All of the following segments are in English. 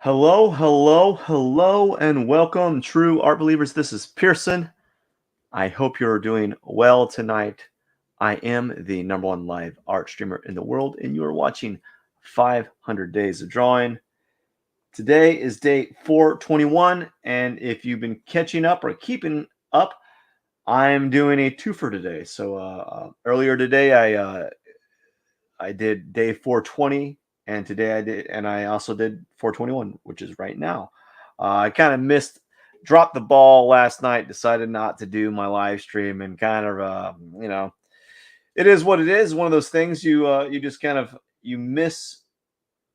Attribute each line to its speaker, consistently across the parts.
Speaker 1: Hello, hello, hello, and welcome, true art believers. This is Pierson. I hope you're doing well tonight. I am the number one live art streamer in the world, and you are watching 500 Days of Drawing. Today is day 421, and if you've been catching up or keeping up, I'm doing a twofer today. So earlier today, I did day 420, and today I also did 421, which is right now. I kind of dropped the ball last night, decided not to do my live stream, and kind of, it is what it is. One of those things you just kind of you miss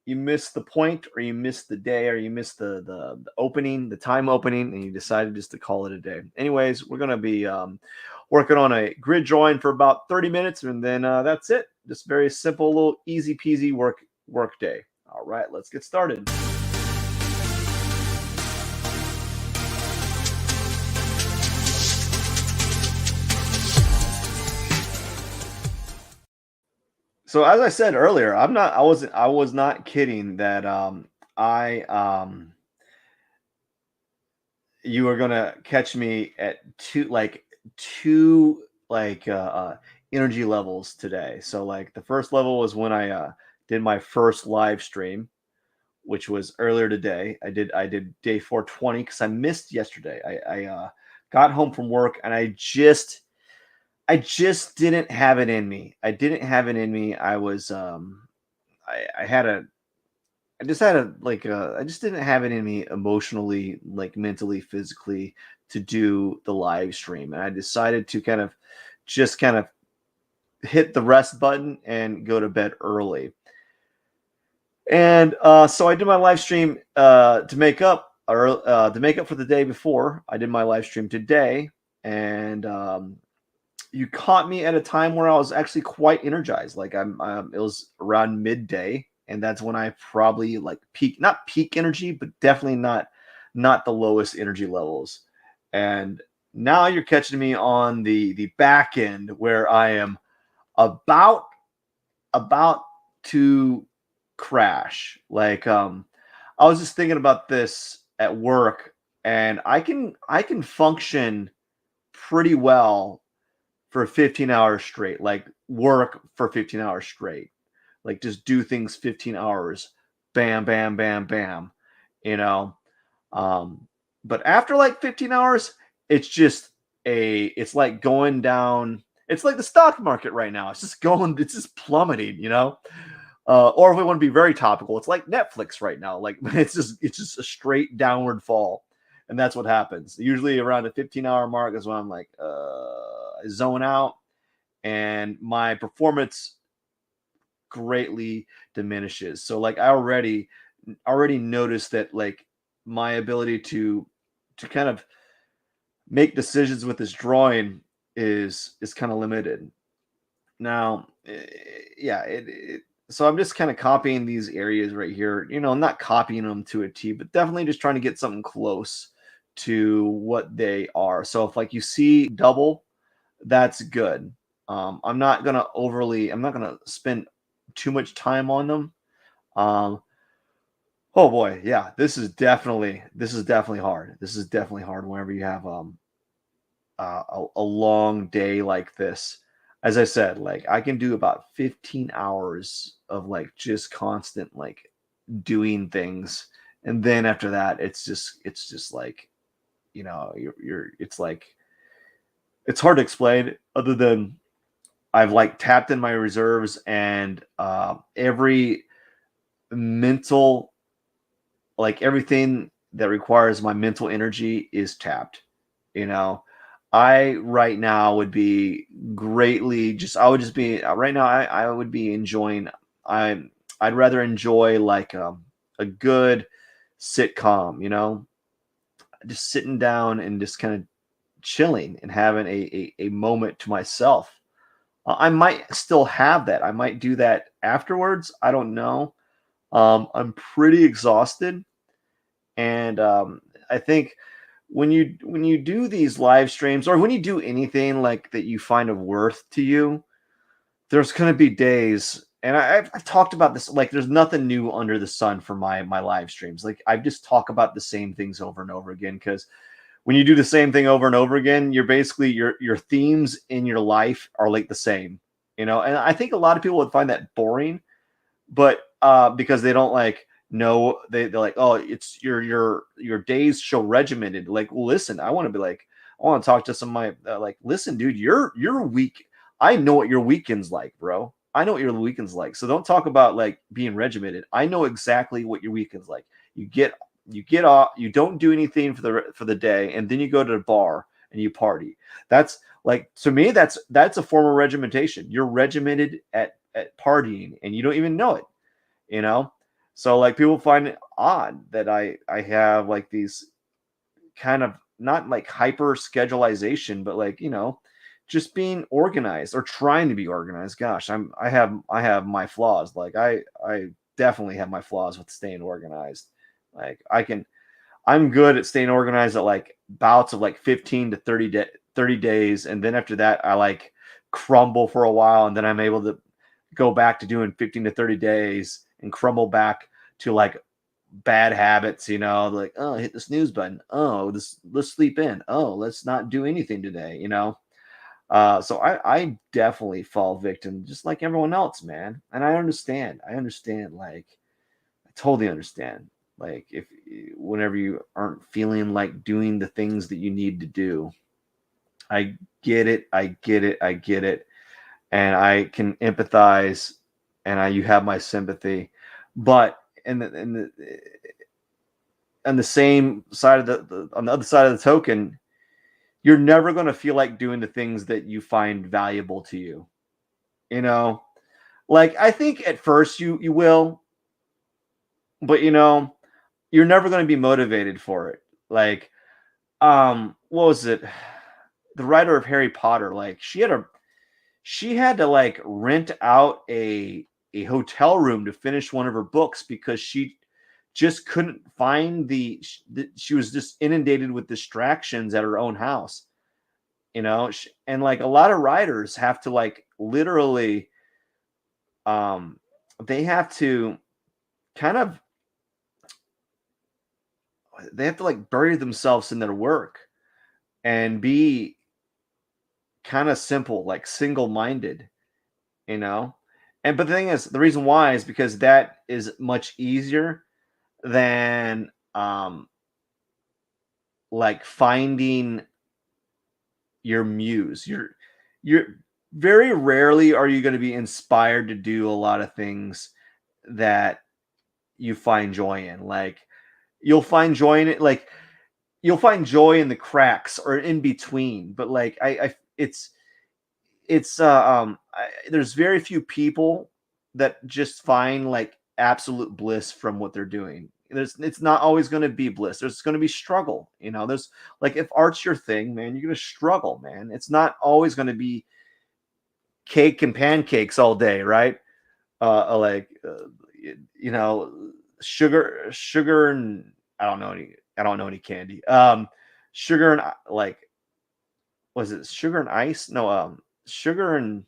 Speaker 1: the point, or you miss the day, or you miss the opening, the time opening, and you decided just to call it a day. Anyways, we're gonna be working on a grid drawing for about 30 minutes, and then that's it. Just very simple, little easy peasy work day. All right, let's get started. So as I said earlier, I was not kidding that I you are gonna catch me at two energy levels today. So like the first level was when I did my first live stream, which was earlier today. I did day 420 because I missed yesterday. I got home from work and I just didn't have it in me. I didn't have it in me. I was I had a I just had a I just didn't have it in me emotionally, like mentally, physically, to do the live stream. And I decided to kind of hit the rest button and go to bed early. And so I did my live stream to make up for the day before. I did my live stream today, and you caught me at a time where I was actually quite energized. It was around midday, and that's when I probably like not peak energy, but definitely not the lowest energy levels. And now you're catching me on the back end where I am about about to crash. I was just thinking about this at work, and I can function pretty well for 15 hours straight, like work for 15 hours straight, like just do things 15 hours, bam, bam, bam, bam, you know. Um, but after like 15 hours, it's like going down. It's like the stock market right now. It's just plummeting. Or if we want to be very topical, it's like Netflix right now. Like it's just a straight downward fall. And that's what happens. Usually around the 15-hour mark is when I'm like, I zone out, and my performance greatly diminishes. So like I already noticed that like my ability to kind of make decisions with this drawing is kind of limited. Now, yeah, so I'm just kind of copying these areas right here. I'm not copying them to a T, but definitely just trying to get something close to what they are. So if like you see double, that's good. I'm not gonna spend too much time on them. Um, oh boy, yeah, this is definitely hard. This is definitely hard whenever you have a long day like this. As I said, like I can do about 15 hours of like just constant like doing things, and then after that, it's just like you're it's like it's hard to explain other than I've like tapped in my reserves, and every mental like everything that requires my mental energy is tapped. You know, I right now would be greatly just I would just be right now I would be enjoying I I'd rather enjoy like a good sitcom, just sitting down and just kind of chilling and having a moment to myself. I might still have that. I might do that afterwards. I don't know. I'm pretty exhausted, and I think when you do these live streams, or when you do anything like that you find of worth to you, there's going to be days and I've talked about this. Like, there's nothing new under the sun for my live streams. Like, I just talk about the same things over and over again, because when you do the same thing over and over again, you're basically your themes in your life are like the same, you know. And I think a lot of people would find that boring, but because they don't like know, they're like, oh, it's your days show regimented. Like, well, listen, I want to be like, I want to talk to some of my like, listen, dude, your week, I know what your weekend's like, bro. I know what your weekend's like. So don't talk about like being regimented. I know exactly what your weekend's like. You get you get off, you don't do anything for the day, and then you go to the bar and you party. That's like, to me, that's a form of regimentation. You're regimented at partying and you don't even know it, you know. So like, people find it odd that I have like these kind of, not like hyper schedulization, but like, you know, just being organized or trying to be organized. Gosh, I have my flaws. Like, I definitely have my flaws with staying organized. Like, I'm good at staying organized at like bouts of like 15 to 30 days, and then after that I like crumble for a while, and then I'm able to go back to doing 15 to 30 days and crumble back to like bad habits, you know, like, oh, hit the snooze button. Oh, let's sleep in. Oh, let's not do anything today, you know. So I definitely fall victim just like everyone else, man. And I understand. Like, I totally understand. Like, if whenever you aren't feeling like doing the things that you need to do, I get it. I get it. And I can empathize, and you have my sympathy. But on the same side of on the other side of the token, you're never going to feel like doing the things that you find valuable to you. You know, like, I think at first you will, but you know, you're never going to be motivated for it. Like, what was it? The writer of Harry Potter, like, she had to like rent out a hotel room to finish one of her books because she just couldn't find she was just inundated with distractions at her own house, you know. And like, a lot of writers have to like literally, um they have to kind of, they have to like bury themselves in their work and be kind of simple, like single-minded, you know. And but the thing is, the reason why is because that is much easier than like finding your muse. You're very rarely are you going to be inspired to do a lot of things that you find joy in. Like, you'll find joy in it, like, you'll find joy in the cracks or in between. But like, there's very few people that just find like absolute bliss from what they're doing. It's not always going to be bliss. There's going to be struggle, you know. There's like, if art's your thing, man, you're going to struggle, man. It's not always going to be cake and pancakes all day, right? Like, you know, sugar and I don't know any candy. Sugar and like, was it sugar and ice? No, sugar and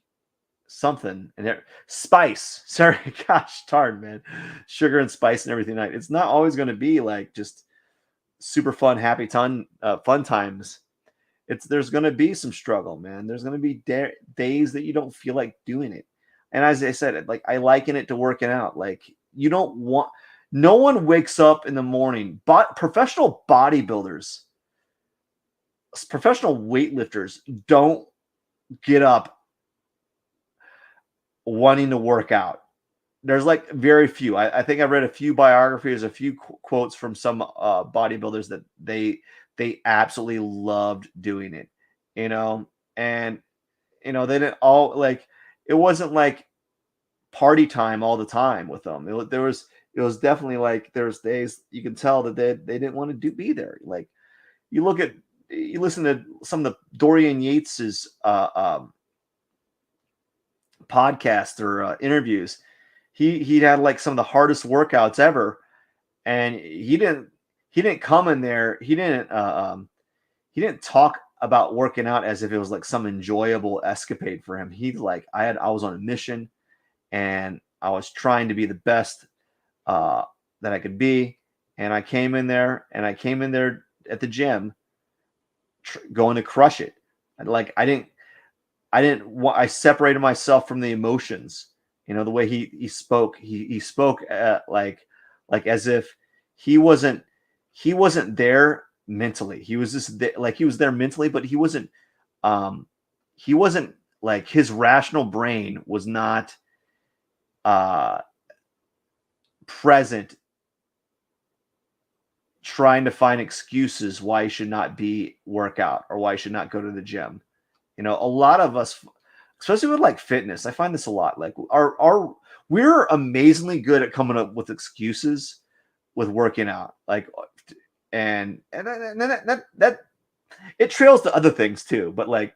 Speaker 1: something, and there, spice. Sorry, gosh darn, man. Sugar and spice and everything. Like, it's not always going to be like just super fun, happy fun times. There's going to be some struggle, man. There's going to be days that you don't feel like doing it. And as I said, like, I liken it to working out. Like, you don't want, no one wakes up in the morning, but professional bodybuilders, professional weightlifters don't get up wanting to work out. There's like very few. I think I read a few biographies, a few quotes from some bodybuilders that they absolutely loved doing it, you know. And you know, they didn't all like, it wasn't like party time all the time with them. It was definitely like, there's days you can tell that they didn't want to be there. Like, you listen to some of the Dorian Yates's podcast or interviews. He had like some of the hardest workouts ever, and he didn't come in there. He didn't talk about working out as if it was like some enjoyable escapade for him. He like, I was on a mission, and I was trying to be the best that I could be. And I came in there at the gym going to crush it. Like I separated myself from the emotions. You know, the way he spoke, he spoke like as if he wasn't he wasn't there mentally. He was just like he was there mentally, but um he wasn't like his rational brain was not uh present trying to find excuses why he should not be workout or why he should not go to the gym. You know, a lot of us, especially with like fitness, I find this a lot. Like we're amazingly good at coming up with excuses with working out. Like and that it trails to other things too. But like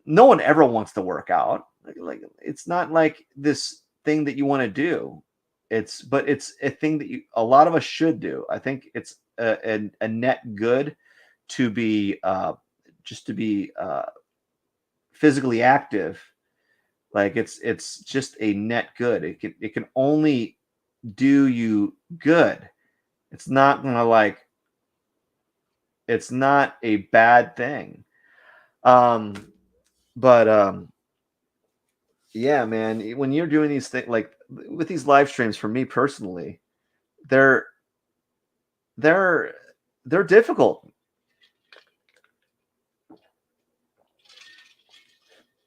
Speaker 1: no one ever wants to work out. Like it's not like this thing that you want to do. It's a thing that a lot of us should do. I think it's a net good to be just to be physically active. Like it's just a net good. It can only do you good. It's not gonna like it's not a bad thing. Um, but yeah, man, when you're doing these things like with these live streams, for me personally, they're they're they're difficult.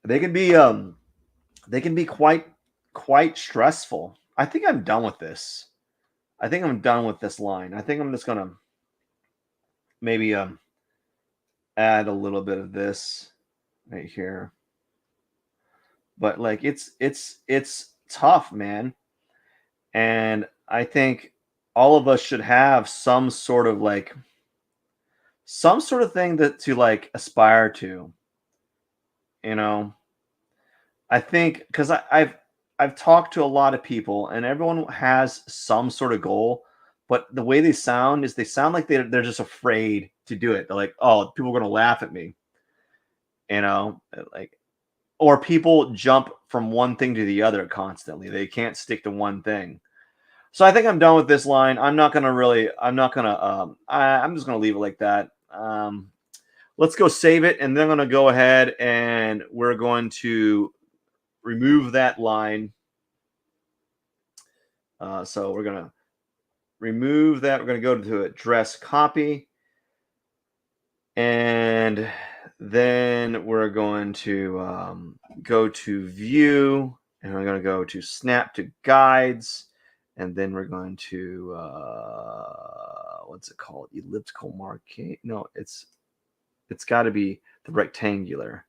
Speaker 1: They can be quite stressful. I think I'm done with this. I think I'm done with this line. I think I'm just gonna maybe add a little bit of this right here. But like it's tough, man. And I think all of us should have some sort of thing that to like aspire to, you know. I think because I've talked to a lot of people and everyone has some sort of goal, but the way they sound is they sound like they're just afraid to do it. They're like, oh, people are gonna laugh at me, you know, like or people jump from one thing to the other constantly. They can't stick to one thing. So I think I'm done with this line. I'm just gonna leave it like that. Let's go save it, and then I'm gonna go ahead and we're going to remove that line. So we're gonna remove that. We're gonna go to address copy, and then we're going to go to view, and we're going to go to snap to guides, and then we're going to what's it called? Elliptical marquee? No, it's got to be the rectangular,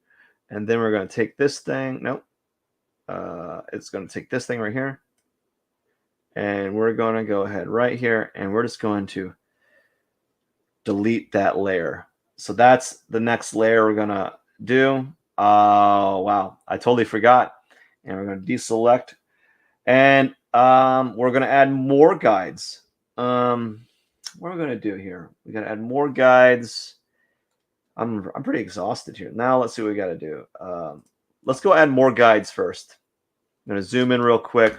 Speaker 1: and then we're going to take this thing. Nope, it's going to take this thing right here, and we're going to go ahead right here, and we're just going to delete that layer. So that's the next layer we're gonna do. Oh wow, I totally forgot. And we're gonna deselect, and we're gonna add more guides. What are we gonna do here? We gotta add more guides. I'm pretty exhausted here. Now let's see what we gotta do. Let's go add more guides first. I'm gonna zoom in real quick,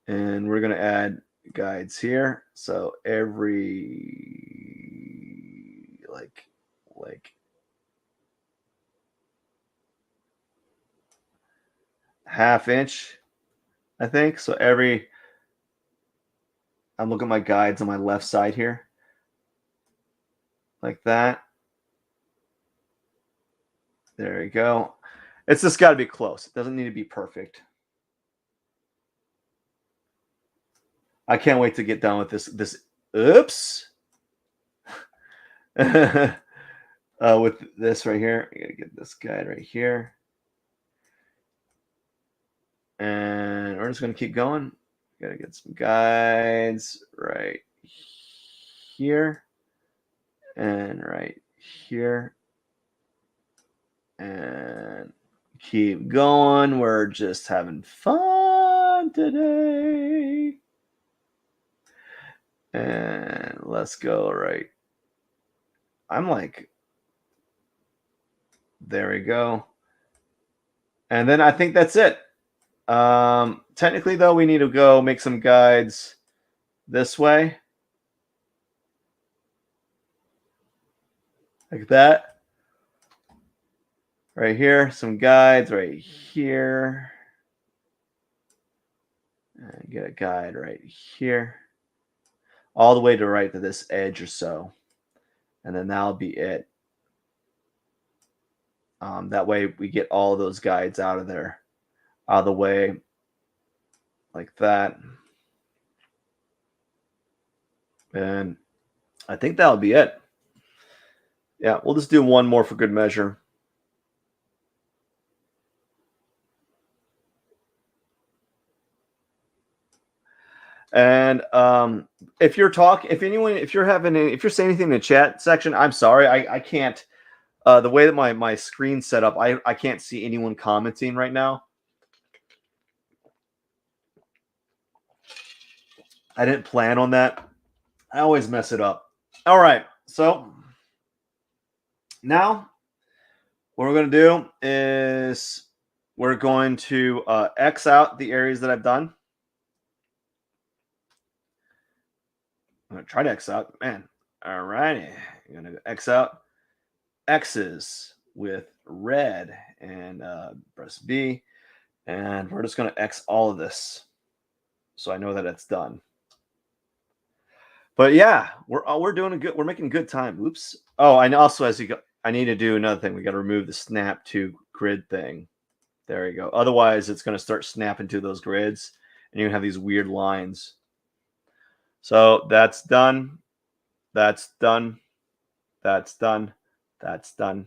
Speaker 1: and we're gonna add guides here. So every like half inch, I think. So I'm looking at my guides on my left side here, like that. There you go. It's just got to be close. It doesn't need to be perfect. I can't wait to get done with this. Oops. With this right here, I gotta get this guide right here, and we're just gonna keep going. Gotta get some guides right here and right here, and keep going. We're just having fun today. And let's go right. I'm like, there we go. And then I think that's it. Technically, though, we need to go make some guides this way, like that. Right here, some guides right here. And get a guide right here, all the way to right to this edge or so, and then that'll be it. That way, we get all those guides out of there, out of the way, like that. And I think that'll be it. Yeah, we'll just do one more for good measure. And if you're talking, if anyone, if you're having, if you're saying anything in the chat section, I'm sorry, I can't. The way that my screen's set up, I can't see anyone commenting right now. I didn't plan on that. I always mess it up. All right, so now what we're going to do is we're going to X out the areas that I've done. I'm going to try to X out. Man, all righty. I'm going to X out X's with red and press B. And we're just going to X all of this so I know that it's done. But yeah, we're doing a good. We're making good time. Oops. Oh, and also as you go, I need to do another thing. We got to remove the snap to grid thing. There you go. Otherwise, it's going to start snapping to those grids, and you have these weird lines. So that's done. That's done. That's done. That's done.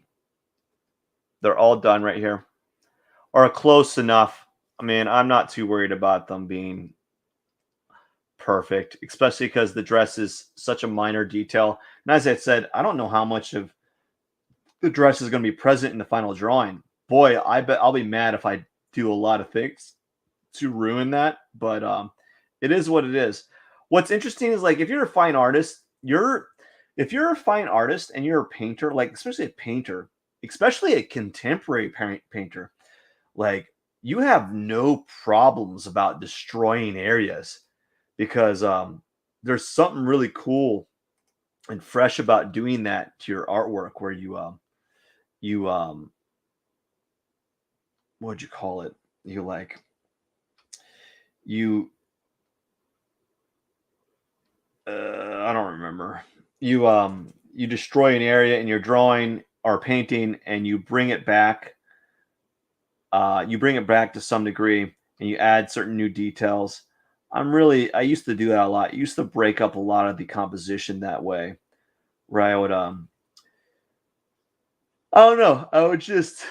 Speaker 1: They're all done right here, or close enough. I mean, I'm not too worried about them being perfect, especially because the dress is such a minor detail. And as I said, I don't know how much of the dress is going to be present in the final drawing. Boy, I bet I'll be mad if I do a lot of things to ruin that. But it is what it is. What's interesting is like if you're a fine artist, if you're a fine artist and you're a painter, like especially a painter, especially a contemporary painter, like you have no problems about destroying areas because there's something really cool and fresh about doing that to your artwork where you what'd you call it? You like you I don't remember. You destroy an area in your drawing or painting and you bring it back. You bring it back to some degree and you add certain new details. I used to do that a lot. I used to break up a lot of the composition that way. Where I would I don't know. I would just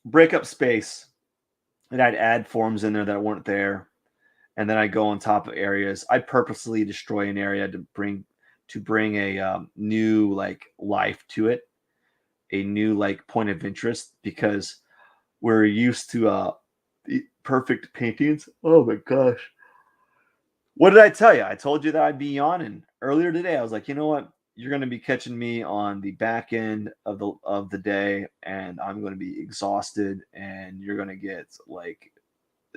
Speaker 1: break up space and I'd add forms in there that weren't there. And then I go on top of areas. I purposely destroy an area to bring a new like life to it, a new like point of interest because we're used to the perfect paintings. Oh my gosh. What did I tell you? I told you that I'd be yawning earlier today. I was like, you know what? You're going to be catching me on the back end of the day, and I'm going to be exhausted, and you're going to get like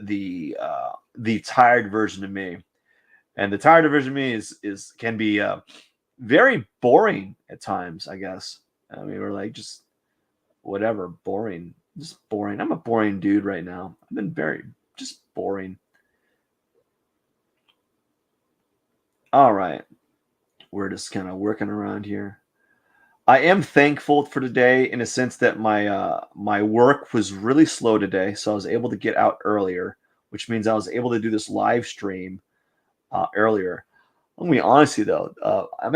Speaker 1: the tired version of me. And the tired version of me is can be very boring at times. I guess. I mean, we're like just whatever, boring, just boring. I'm a boring dude right now. I've been very just boring. All right. We're just kind of working around here. I am thankful for today in a sense that my work was really slow today, so I was able to get out earlier, which means I was able to do this live stream earlier. I'm gonna be honest with you though, I'm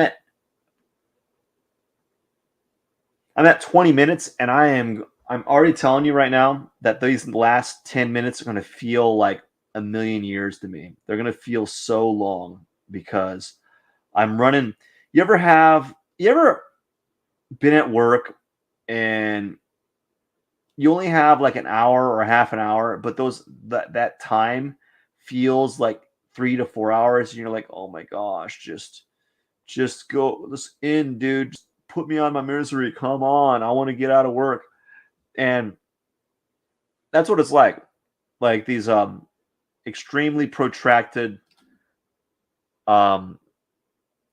Speaker 1: at 20 minutes, and I'm already telling you right now that these last 10 minutes are gonna feel like a million years to me. They're gonna feel so long because I'm running. You ever been at work and you only have like an hour or half an hour, but that time feels like 3 to 4 hours, and you're like, oh my gosh, just go this in, dude. Just put me on my misery. Come on, I want to get out of work. And That's what it's like. Like these extremely protracted um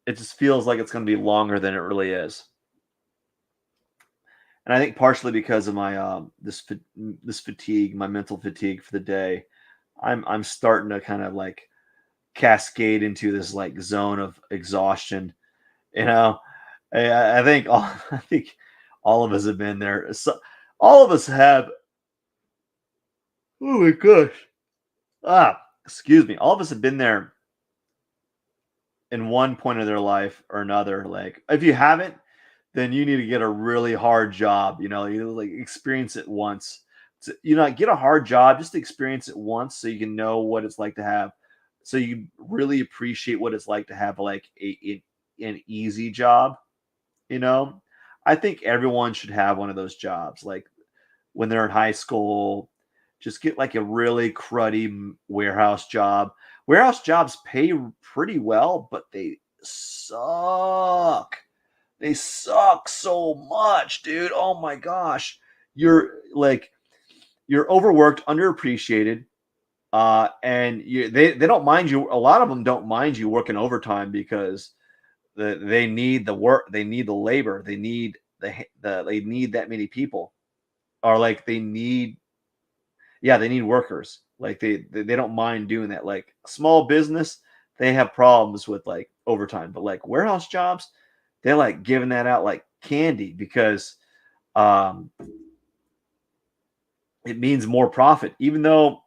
Speaker 1: it just feels like it's going to be longer than it really is. And I think partially because of my this fatigue, my mental fatigue for the day, I'm starting to kind of like cascade into this like zone of exhaustion. You know, I think all I think all of us have been there. So, all of us have. Oh my gosh! Excuse me. All of us have been there in one point of their life or another. Like, if you haven't, then you need to get a really hard job. You like experience it once. Get a hard job just to experience it once, so you can know what it's like to have. So you really appreciate what it's like to have like an easy job. You know, I think everyone should have one of those jobs. Like when they're in high school, just get like a really cruddy warehouse job. Warehouse jobs pay pretty well, but they suck. They suck so much, dude. Oh my gosh. You're like you're overworked, underappreciated, and they don't mind you. A lot of them don't mind you working overtime because they need the work, they need the labor, they need they need that many people, or like they need yeah, they need workers. Like they don't mind doing that. Like small business, they have problems with like overtime, but like warehouse jobs, they're like giving that out like candy because um it means more profit, even though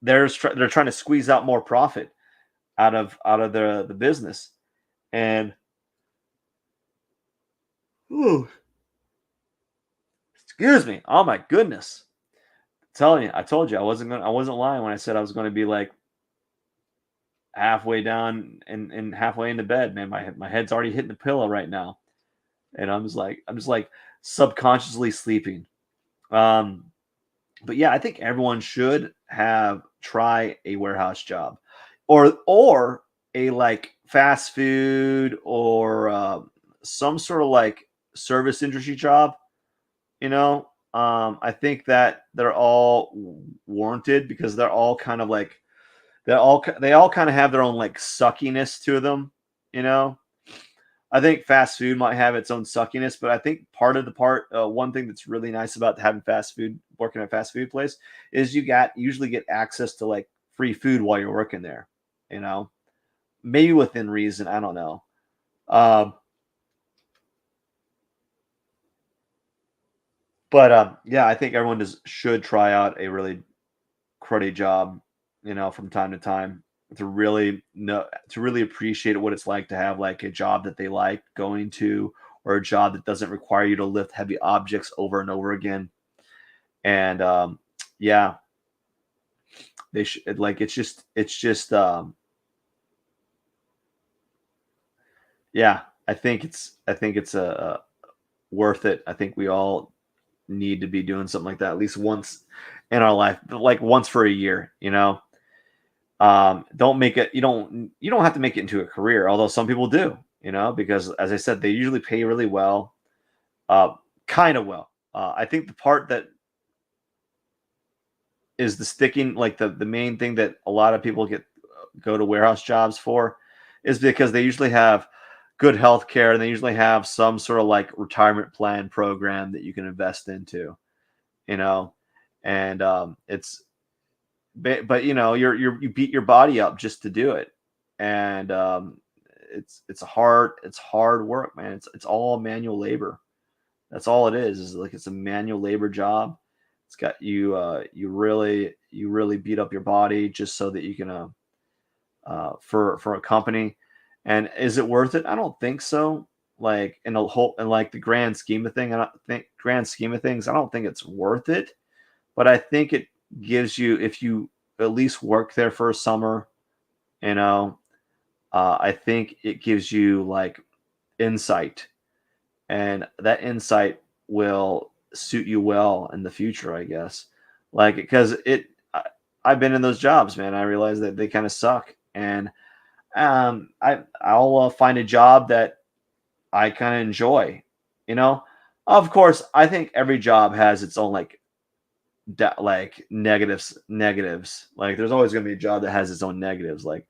Speaker 1: they're trying to squeeze out more profit out of the business. And ooh, excuse me, oh my goodness, telling you, I told you I wasn't lying when I said I was going to be like halfway down and halfway into bed, man. My head's already hitting the pillow right now, and I'm just like subconsciously sleeping. Um, but yeah, I think everyone should have try a warehouse job, or a like fast food or some sort of like service industry job. I think that they're all warranted because they're all kind of like they all kind of have their own like suckiness to them. You know, I think fast food might have its own suckiness, but I think one thing that's really nice about having fast food, working at a fast food place, is usually get access to like free food while you're working there. You know, maybe within reason. I don't know. Um, but yeah, I think everyone should try out a really cruddy job, from time to time to really appreciate what it's like to have like a job that they like going to, or a job that doesn't require you to lift heavy objects over and over again. And yeah, they should like it's just yeah, I think it's worth it. I think we all need to be doing something like that at least once in our life, but like once for a year. Don't make it you don't have to make it into a career, although some people do, because as I said, they usually pay really well, uh kind of well. I think the part that is the sticking, like the main thing that a lot of people go to warehouse jobs for, is because they usually have good health care, and they usually have some sort of like retirement plan program that you can invest into, you know and it's but you beat your body up just to do it. And it's hard work, man. It's all manual labor. That's all it is like it's a manual labor job. It's got you really beat up your body just so that you can for a company. And is it worth it? I don't think so. Like in like the grand scheme of things, I don't think it's worth it. But I think it gives you, if you at least work there for a summer, you know, I think it gives you like insight, and that insight will suit you well in the future, I guess. Like, because I've been in those jobs, man. I realize that they kind of suck, and I'll find a job that I kind of enjoy. You know, of course, I think every job has its own like like negatives. Like there's always going to be a job that has its own negatives. Like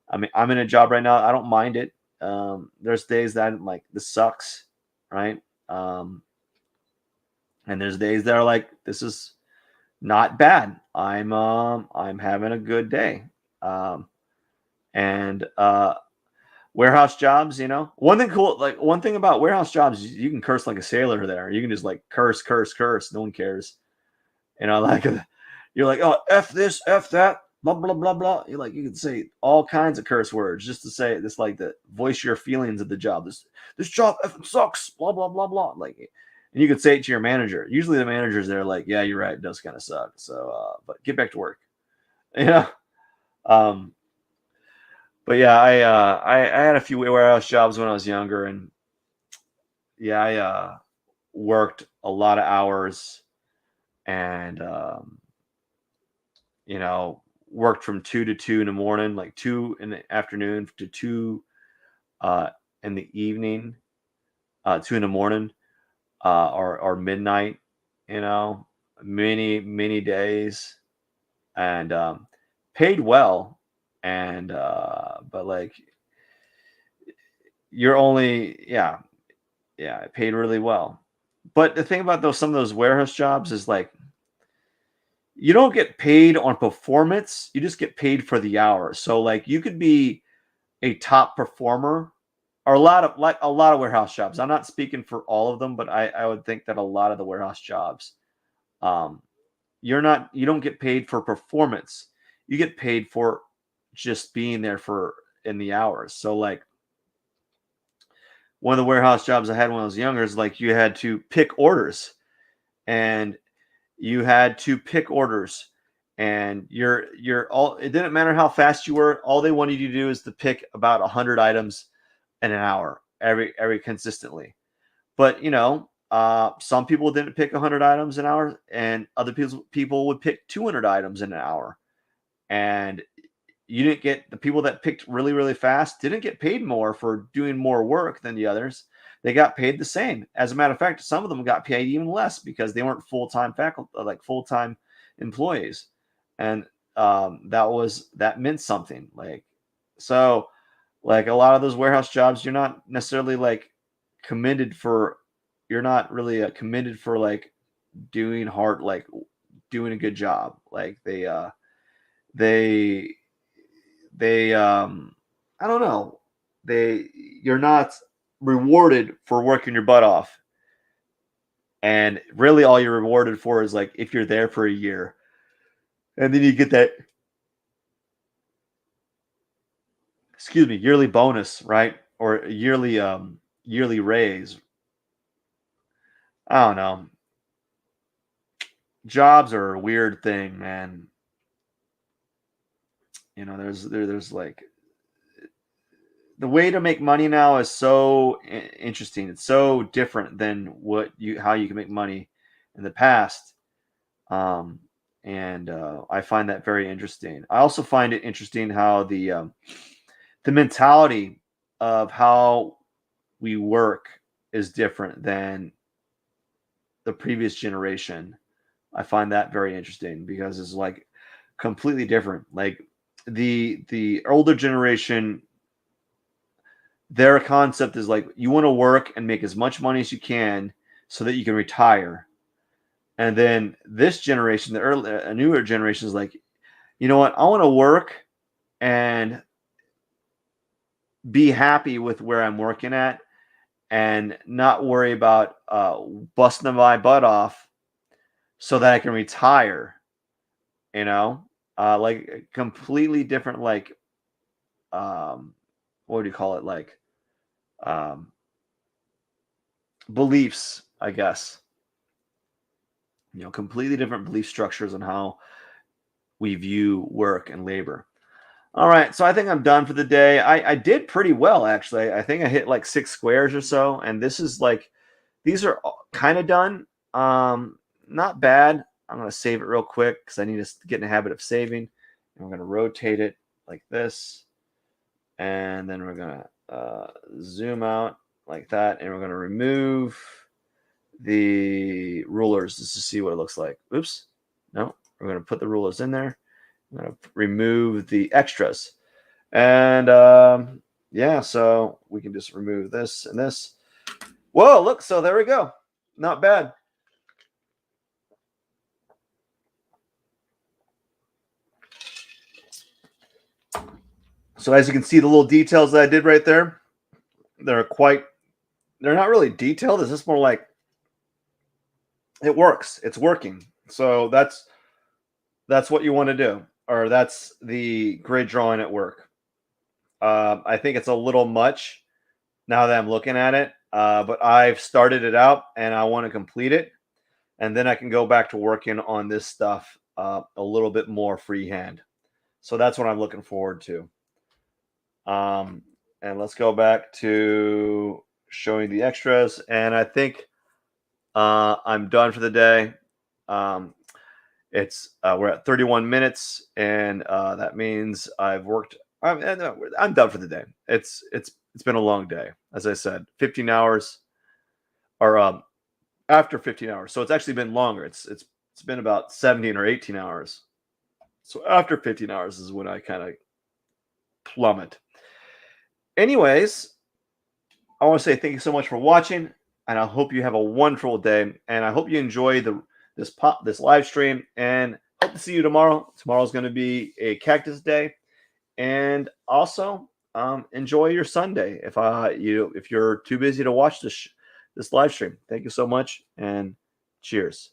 Speaker 1: I mean, I'm in a job right now. I don't mind it. There's days that I'm like, this sucks, right? And there's days that are like, this is not bad. I'm having a good day. Um, and warehouse jobs, one thing about warehouse jobs, you can curse like a sailor there. You can just like curse. No one cares. Like you're like, oh, F this, F that, blah, blah, blah, blah. You can say all kinds of curse words just to say this, like to voice your feelings of the job. This job effing sucks, blah, blah, blah, blah. And you could say it to your manager. Usually the managers, they're like, yeah, you're right. It does kind of suck. So, but get back to work. You know? Um, but yeah, I had a few warehouse jobs when I was younger, and yeah, I worked a lot of hours, and worked from 2 to 2 in the morning, like 2 in the afternoon to 2 uh, in the evening, 2 in the morning, or midnight. Many days, and paid well, and but like you're only yeah, it paid really well. But the thing about some of those warehouse jobs is like you don't get paid on performance, you just get paid for the hours. So like you could be a top performer, or a lot of warehouse jobs. I'm not speaking for all of them, but I would think that a lot of the warehouse jobs, um, you don't get paid for performance. You get paid for just being there for in the hours. So like one of the warehouse jobs I had when I was younger is like you had to pick orders, and you had to pick orders, and you're all it didn't matter how fast you were. All they wanted you to do is to pick about 100 items in an hour, every consistently. But some people didn't pick 100 items an hour, and other people would pick 200 items in an hour. And you didn't get the people that picked really, really fast didn't get paid more for doing more work than the others. They got paid the same. As a matter of fact, some of them got paid even less because they weren't full-time faculty, like full-time employees. And that meant something. Like a lot of those warehouse jobs, you're not necessarily like commended for, you're not really commended for like doing hard, like doing a good job. Like they I don't know, you're not rewarded for working your butt off, and really all you're rewarded for is like if you're there for a year, and then you get that, excuse me, yearly bonus, right? Or a yearly raise. I don't know. Jobs are a weird thing, man. There's like the way to make money now is so interesting. It's so different than how you can make money in the past. Um, and I find that very interesting. I also find it interesting how the mentality of how we work is different than the previous generation. I find that very interesting because it's like completely different. Like the older generation, their concept is like you want to work and make as much money as you can so that you can retire. And then this generation, a newer generation, is like, you know what? I want to work and be happy with where I'm working at, and not worry about busting my butt off so that I can retire. Like completely different, like what do you call it? Like um, beliefs, I guess. Completely different belief structures on how we view work and labor. All right, so I think I'm done for the day. I did pretty well, actually. I think I hit like 6 squares or so, and these are kind of done. Not bad. I'm gonna save it real quick because I need to get in the habit of saving. And we're gonna rotate it like this, and then we're gonna zoom out like that, and we're gonna remove the rulers just to see what it looks like. Oops. No, we're going to put the rulers in there. I'm going to remove the extras. And yeah, so we can just remove this and this. Whoa, look, so there we go. Not bad. So as you can see, the little details that I did right there, they're not really detailed. It's just more like it works. It's working. So that's what you want to do, or that's the grid drawing at work. I think it's a little much now that I'm looking at it, but I've started it out and I want to complete it, and then I can go back to working on this stuff a little bit more freehand. So that's what I'm looking forward to. And let's go back to showing the extras, and I think I'm done for the day. Um, it's we're at 31 minutes, and that means I've worked. I'm done for the day. It's been a long day, as I said, 15 hours, or after 15 hours. So it's actually been longer. It's been about 17 or 18 hours. So after 15 hours is when I kind of plummet. Anyways, I want to say thank you so much for watching, and I hope you have a wonderful day, and I hope you enjoy this live stream, and hope to see you tomorrow. Tomorrow's going to be a cactus day, and also enjoy your Sunday if you're too busy to watch this live stream. Thank you so much, and cheers.